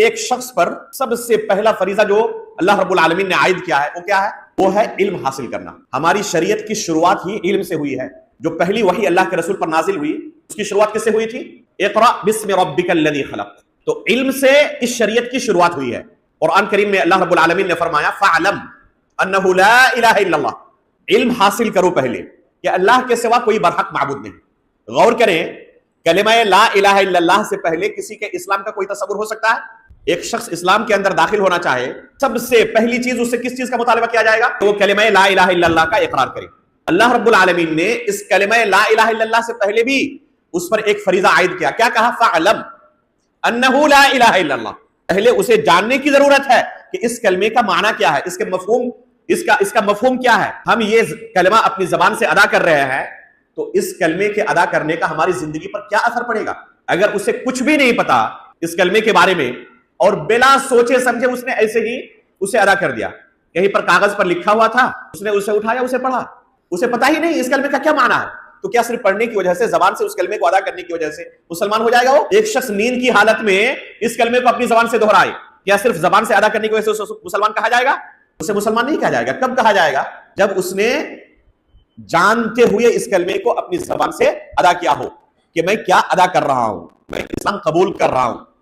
ایک شخص پر سب سے پہلا فریضہ جو اللہ رب العالمین نے عائد کیا ہے وہ کیا ہے؟ وہ ہے علم حاصل کرنا۔ ہماری شریعت کی شروعات ہی علم سے ہوئی ہے۔ جو پہلی وحی اللہ کے رسول پر نازل ہوئی اس کی شروعات کس سے ہوئی تھی؟ اقرأ بسم ربک الذی خلق۔ تو علم سے اس شریعت کی شروعات ہوئی ہے۔ قرآن کریم میں اللہ رب العالمین نے فرمایا فَعْلَمْ أَنَّهُ لَا إِلَهَ إِلَّا اللَّهُ۔ علم حاصل کرو پہلے کہ اللہ کے سوا کوئی برحق معبود نہیں۔ غور کریں، کلمہ لا الہ الا اللہ سے پہلے کسی کے اسلام کا کوئی تصور ہو سکتا ہے؟ ایک شخص اسلام کے اندر داخل ہونا چاہے، سب سے پہلی چیز اس سے کس چیز کا مطالبہ کیا جائے گا؟ تو وہ کلمہ لا الہ الا اللہ کا اقرار کرے۔ اللہ رب العالمین نے اس کلمہ لا الہ الا اللہ سے پہلے بھی اس پر ایک فریضہ عائد کیا۔ کیا کہا؟ فَعْلَمْ أَنَّهُ لَا إِلَهَ إِلَّا اللَّهُ۔ پہلے اسے جاننے کی ضرورت ہے کہ اس کلمے کا معنی کیا ہے، اس کے مفہوم، اس کا مفہوم کیا ہے۔ ہم یہ کلمہ اپنی زبان سے ادا کر رہے ہیں تو اس کلمے کے ادا کرنے کا ہماری زندگی پر کیا اثر پڑے گا؟ اگر اسے کچھ بھی نہیں پتا اس کلمے کے بارے میں اور بلا سوچے سمجھے اس نے ایسے ہی اسے ادا کر دیا، کہیں پر کاغذ پر لکھا ہوا تھا، اس نے اسے اٹھایا، اسے پڑھا، اسے پتا ہی نہیں اس کلمے کا کیا معنی ہے، تو کیا صرف پڑھنے کی وجہ سے، زبان سے اس کلمے کو ادا کرنے کی وجہ سے مسلمان ہو جائے گا وہ؟ ایک شخص نیند کی حالت میں اس کلمے کو اپنی زبان سے دہرائے، کیا صرف زبان سے ادا کرنے کی وجہ سے اسے مسلمان کہا جائے گا؟ اسے مسلمان نہیں کہا جائے گا۔ کب کہا جائے گا؟ جب اس نے جانتے ہوئے اس کلمے کو اپنی زبان سے ادا کیا ہو کہ میں کیا ادا کر رہا ہوں، میں اسلام قبول کر رہا ہوں۔